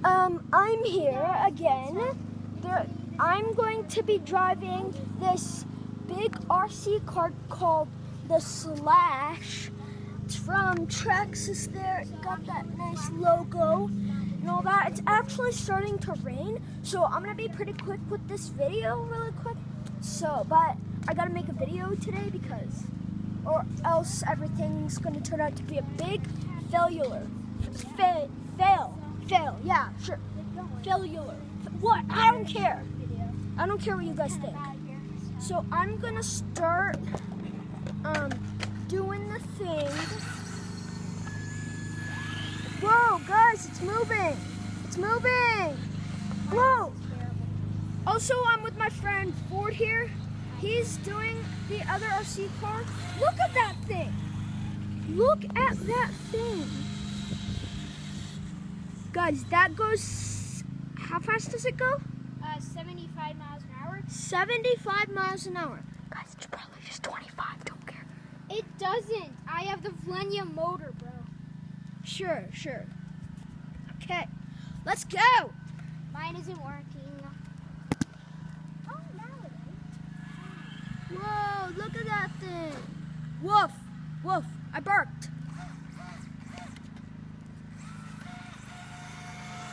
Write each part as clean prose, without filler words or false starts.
I'm here again. I'm going to be driving this big RC car called the Slash. It's from Traxxas there. It got that nice logo and all that. It's actually starting to rain, so I'm gonna be pretty quick with this video, really quick. But I gotta make a video today or else everything's gonna turn out to be a big failure. Fail, yeah, sure. Failure. What? I don't care. I don't care what you guys think. So I'm gonna start doing the thing. Whoa, guys, it's moving. It's moving. Whoa. Also, I'm with my friend Ford here. He's doing the other RC car. Look at that thing. Look at that thing. Guys, that goes, how fast does it go? 75 miles an hour. 75 miles an hour. Guys, it's probably just 25, don't care. It doesn't. I have the Vlenia motor, bro. Sure. Okay, let's go. Mine isn't working. Oh, now it is. Whoa, look at that thing. Woof, woof, I barked.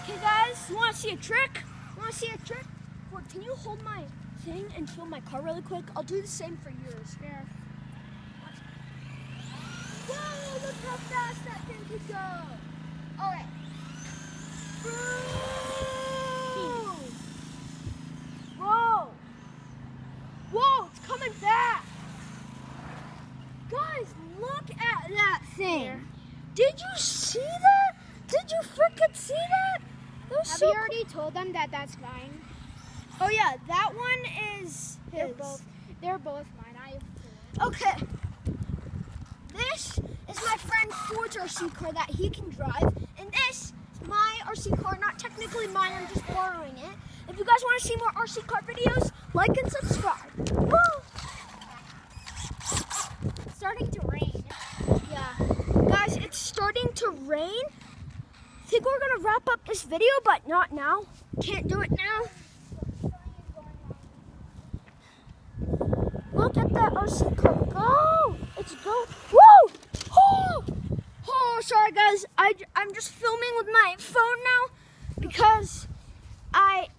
Okay guys, you wanna see a trick? Ford, can you hold my thing and film my car really quick? I'll do the same for yours. Yeah. Whoa, look how fast that thing could go. Alright. Whoa, it's coming back. Guys, look at that thing. Here. Did you see that? Did you freaking see that? That was Have so you already told them that that's mine? Oh yeah, that one is They're his. both mine. I have 4. Okay. This is my friend Ford's RC car that he can drive, and this is my RC car. Not technically mine, I'm just borrowing it. If you guys want to see more RC car videos, like and subscribe. Woo! It's starting to rain. Yeah. Guys, it's starting to rain. I think we're going to wrap up this video, but not now. Can't do it now. Look at that RC car go. It's go. Whoa! Oh, sorry guys. I'm just filming with my phone now because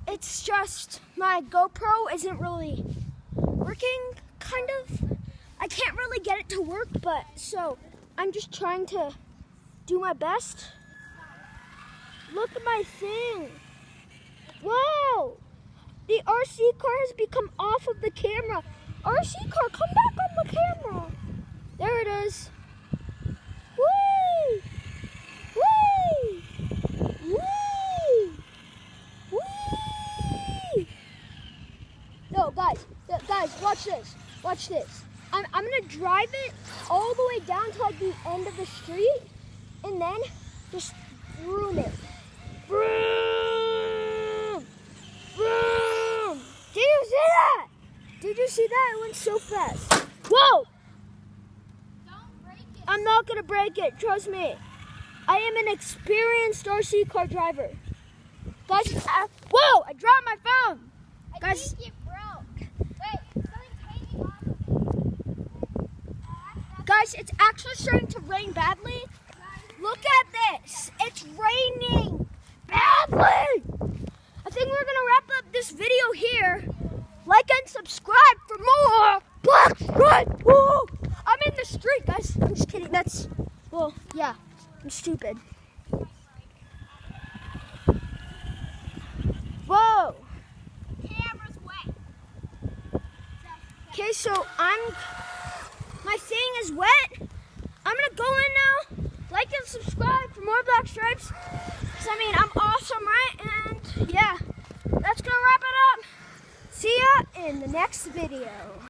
it's just my GoPro isn't really working, kind of. I can't really get it to work, but so I'm just trying to do my best. Look at my thing. Whoa! The RC car has become off of the camera. RC car, come back on the camera. There it is. Whee! Whee! Whee! Whee! No, guys, watch this. Watch this. I'm gonna drive it all the way down to like the end of the street, and then just vroom it. Vroom! Vroom! Did you see that? Did you see that? It went so fast. Whoa! Don't break it. I'm not gonna break it, trust me. I am an experienced RC car driver. Guys, whoa! I dropped my phone! I think it broke. Wait, something's hanging off of it. Guys, it's actually starting to rain badly. Look at this. It's raining badly. I think we're going to wrap up this video here. Like and subscribe for more Black Stripe. Woo! I'm in the street, guys. I'm just kidding. Yeah, I'm stupid. Whoa. Camera's wet. Okay, so my thing is wet. I'm gonna go in now. Like and subscribe for more Black Stripes. 'Cause I mean, I'm awesome, right? And yeah, that's gonna wrap it up. See ya in the next video.